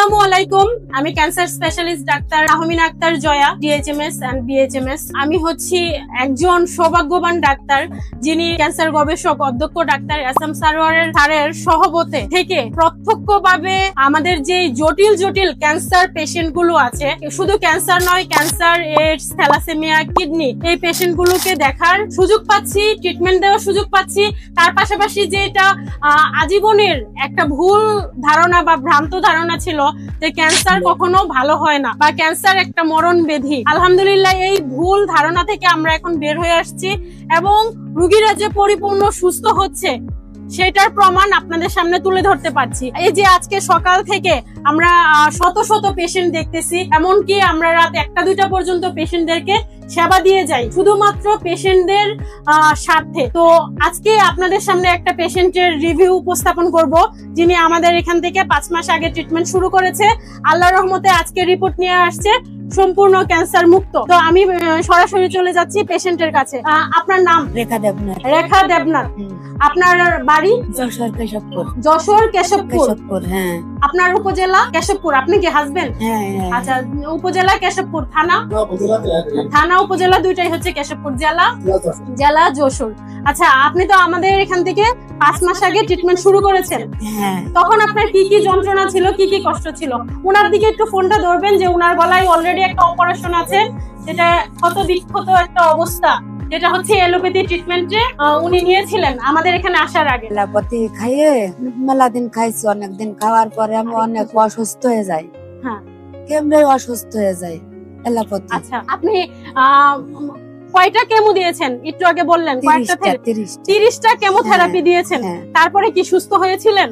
আসসালামু আলাইকুম। আমি ক্যান্সার স্পেশালিস্ট ডাক্তার Ahmina Akter Joya, DHMS and BHMS. আমি হচ্ছি একজন সৌভাগ্যবান ডাক্তার যিনি ক্যান্সার গবেষক অধ্যক্ষ ডাক্তার এসএম স্যারের সহবতে থেকে প্রত্যক্ষভাবে আমাদের যে জটিল জটিল ক্যান্সার পেশেন্ট গুলো আছে, শুধু ক্যান্সার নয়, ক্যান্সার, এইডস, থ্যালাসেমিয়া, কিডনি, এই পেশেন্ট গুলোকে দেখার সুযোগ পাচ্ছি, ট্রিটমেন্ট দেওয়ার সুযোগ পাচ্ছি। তার পাশাপাশি যে এটা আজীবনের একটা ভুল ধারণা বা ভ্রান্ত ধারণা ছিল যে ক্যান্সার কখনো ভালো হয় না বা ক্যান্সার একটা মরণ ব্যাধি, আলহামদুলিল্লাহ এই ভুল ধারণা থেকে আমরা এখন বের হয়ে আসছি এবং রোগীরা যে পরিপূর্ণ সুস্থ হচ্ছে সেটার প্রমাণ আপনাদের সামনে তুলে ধরতে পারছি। এই যে আজকে সকাল থেকে আমরা শত শত পেশেন্ট দেখতেছি, এমনকি আমরা রাত 1টা-2টা পর্যন্ত পেশেন্টদেরকে সেবা দিয়ে যাই শুধুমাত্র পেশেন্টদের স্বার্থে। তো আজকে আপনাদের সামনে একটা পেশেন্টের রিভিউ উপস্থাপন করব, যিনি আমাদের এখান থেকে 5 মাস আগে ট্রিটমেন্ট শুরু করেছে। আল্লাহর রহমতে আজকে রিপোর্ট নিয়ে আসছে সম্পূর্ণ ক্যান্সার মুক্ত। তো আমি সরাসরি চলে যাচ্ছি পেশেন্টের কাছে। আপনার নাম? রেখা দেবনাথ। রেখা দেবনাথ। আপনার বাড়ি? যশোর কেশবপুর। যশোর কেশবপুর। হ্যাঁ। আপনার উপজেলা? কেশবপুর। আপনি কি হাজবেন্ড? হ্যাঁ। আচ্ছা, উপজেলা কেশবপুর, থানা উপজেলা দুইটাই হচ্ছে কেশবপুর, জেলা যশোর। আচ্ছা, আপনি তো আমাদের এখান থেকে 5 মাস আগে ট্রিটমেন্ট শুরু করেছেন। হ্যাঁ। তখন আপনার কি কি যন্ত্রণা ছিল, কি কি কষ্ট ছিল? উনার দিকে একটু ফোনটা ধরবেন, যে উনার গলায় অলরেডি একটা অপারেশন আছে, যেটা ক্ষত বিক্ষত একটা অবস্থা, যেটা হচ্ছে এলোপ্যাথি ট্রিটমেন্টে উনি নিয়েছিলেন আমাদের এখানে আসার আগে। এলোপ্যাথি খাইয়ে মেলা দিন খাইছি, অনেকদিন খাওয়ার পরে আমি অনেক অসুস্থ হয়ে যাই। হ্যাঁ, কেমনে অসুস্থ হয়ে যাই এলোপ্যাথি। আচ্ছা, আপনি কয়টা কেমো দিয়েছেন? একটু আগে বললেন 30টা কেমোথেরাপি দিয়েছেন। তারপরে কি সুস্থ হয়েছিলেন?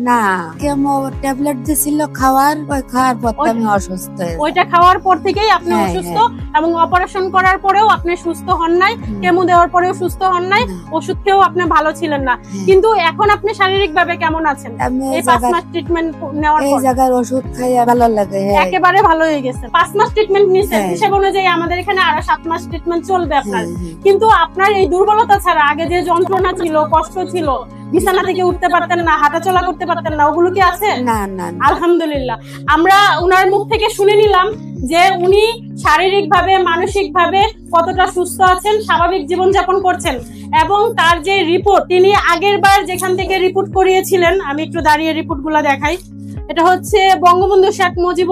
না, কেমো ট্যাবলেট দিছিল খাওয়ার, ওই খাওয়ার পর আমি অসুস্থ হয়ে যাই। ওইটা খাওয়ার পর থেকেই আপনি অসুস্থ, এবং অপারেশন করার পরেও আপনি সুস্থ হন নাই, কেমো দেওয়ার পরেও সুস্থ হন নাই, ওষুধ খেয়েও আপনি ভালো ছিলেন না। কিন্তু এখন আপনি শারীরিক ভাবে কেমন আছেন? এই 5 মাস ট্রিটমেন্ট নেওয়ার পর এই জায়গার ওষুধ খাইয়া ভালো লাগে, একেবারে ভালো হয়ে গেছে। 5 মাস ট্রিটমেন্ট নিয়েছেন, হিসেব অনুযায়ী আমাদের এখানে আরো 7 মাস ট্রিটমেন্ট চলবে আপনার। কিন্তু আপনার এই দুর্বলতা ছাড়া আগে যে যন্ত্রণা ছিল, কষ্ট ছিল, বিছানা থেকে উঠতে পারতেন না, হাঁটাচলা করতে পারতেন না, ওগুলো কি আছে? না না। আলহামদুলিল্লাহ, আমরা উনার মুখ থেকে শুনে নিলাম যে উনি শারীরিক ভাবে, মানসিক ভাবে কতটা সুস্থ আছেন, স্বাভাবিক জীবনযাপন করছেন। এবং তার যে রিপোর্ট, তিনি আগের বার যেখান থেকে রিপোর্ট করিয়েছিলেন, আমি একটু দাঁড়িয়ে রিপোর্ট গুলা দেখাই। এটা হচ্ছে বঙ্গবন্ধু শেখ মুজিব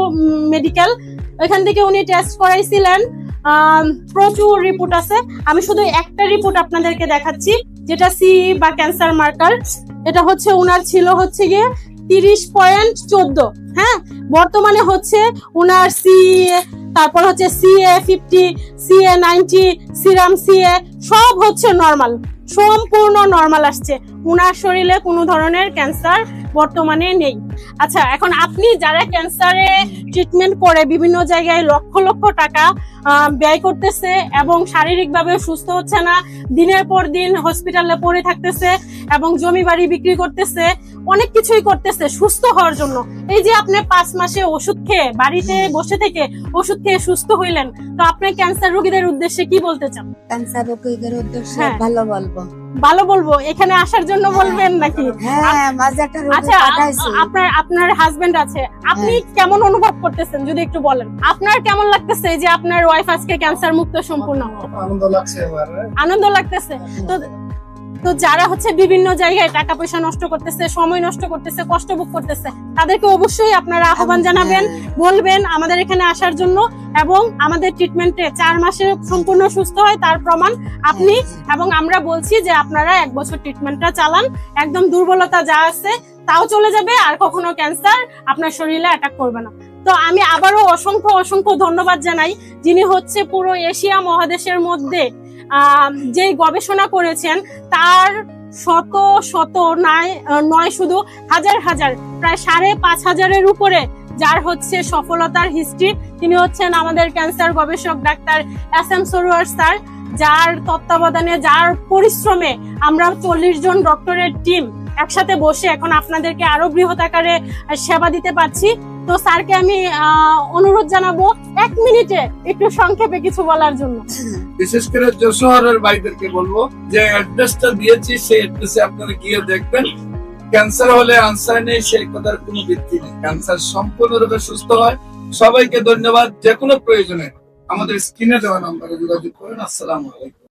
মেডিকেল, ওইখান থেকে উনি টেস্ট করাইছিলেন। প্রচুর রিপোর্ট আছে, আমি শুধু একটা রিপোর্ট আপনাদেরকে দেখাচ্ছি, যেটা সি বা ক্যান্সার মার্কার। এটা হচ্ছে উনার ছিল হচ্ছে গিয়ে 30.14। হ্যাঁ, বর্তমানে হচ্ছে উনার সিএ, তারপর হচ্ছে CA50, CA90, সিরাম CA সব হচ্ছে নরমাল, সম্পূর্ণ নরমাল আসছে। উনার শরীরে কোনো ধরনের ক্যান্সার বর্তমানে নেই। আচ্ছা, এখন আপনি যারা ক্যান্সারে ট্রিটমেন্ট করে বিভিন্ন জায়গায় লক্ষ লক্ষ টাকা ব্যয় করতেছে এবং শারীরিকভাবে সুস্থ হচ্ছে না, দিনের পর দিন হসপিটালে পড়ে থাকতেছে এবং জমি বাড়ি বিক্রি করতেছে, অনেক কিছুই করতেছে সুস্থ হওয়ার জন্য। এই যে আপনি 5 মাসে ওষুধ খেয়ে, বাড়িতে বসে থেকে ওষুধ খেয়ে সুস্থ হইলেন, তো আপনি ক্যান্সার রোগীদের উদ্দেশ্যে কি বলতে চান? ক্যান্সার রোগীদের উদ্দেশ্যে ভালো বলবো। এখানে আসার জন্য বলবেন নাকি? হ্যাঁ, মাঝে একটা রোগী পাঠাইছি। আপনার হাজবেন্ড আছে, আপনি কেমন অনুভব করতেছেন যদি একটু বলেন? আপনার কেমন লাগতেছে যে আপনার ওয়াইফ আজকে ক্যান্সার মুক্ত সম্পূর্ণ? আনন্দ লাগতেছে। তো যারা হচ্ছে বিভিন্ন জায়গায় টাকা পয়সা নষ্ট করতেছে, সময় নষ্ট করতেছে, কষ্ট ভোগ করতেছে, তাদেরকে অবশ্যই আপনারা আহ্বান জানাবেন, বলবেন আমাদের এখানে আসার জন্য। এবং আমাদের ট্রিটমেন্টে 4 মাসে সম্পূর্ণ সুস্থ হয় তার প্রমাণ আপনি এবং আমরা বলছি যে আপনারা 1 বছর ট্রিটমেন্টটা চালান, একদম দুর্বলতা যা আছে তাও চলে যাবে, আর কখনো ক্যান্সার আপনার শরীরে অ্যাটাক করবে না। তো আমি আবারও অসংখ্য ধন্যবাদ জানাই, যিনি হচ্ছে পুরো এশিয়া মহাদেশের মধ্যে যে গবেষণা করেছেন, তার শত নয় শুধু হাজার প্রায় 5,500-এর উপরে যার হচ্ছে সফলতার হিস্ট্রি। তিনি হচ্ছেন আমাদের ক্যান্সার গবেষক ডাক্তার এসএম স্যার, যার তত্ত্বাবধানে, যার পরিশ্রমে আমরা 40 জন ডক্টরের টিম একসাথে বসে এখন আপনাদেরকে আরো বৃহৎ আকারে সেবা দিতে পারছি। তো স্যারকে আমি অনুরোধ জানাবো 1 মিনিটে একটু সংক্ষেপে কিছু বলার জন্য। বিশেষ করে যশোরের ভাইদেরকে বলবো যে অ্যাড্রেসটা দিয়েছি, সেই অ্যাড্রেসে আপনারা গিয়ে দেখবেন ক্যান্সার হলে আনসার নেই সেই কথার কোনো ভিত্তি নেই। ক্যান্সার সম্পূর্ণরূপে সুস্থ হয়। সবাইকে ধন্যবাদ। যে কোনো প্রয়োজনে আমাদের স্ক্রিনে দেওয়া নাম্বারে যোগাযোগ করুন। আসসালামু আলাইকুম।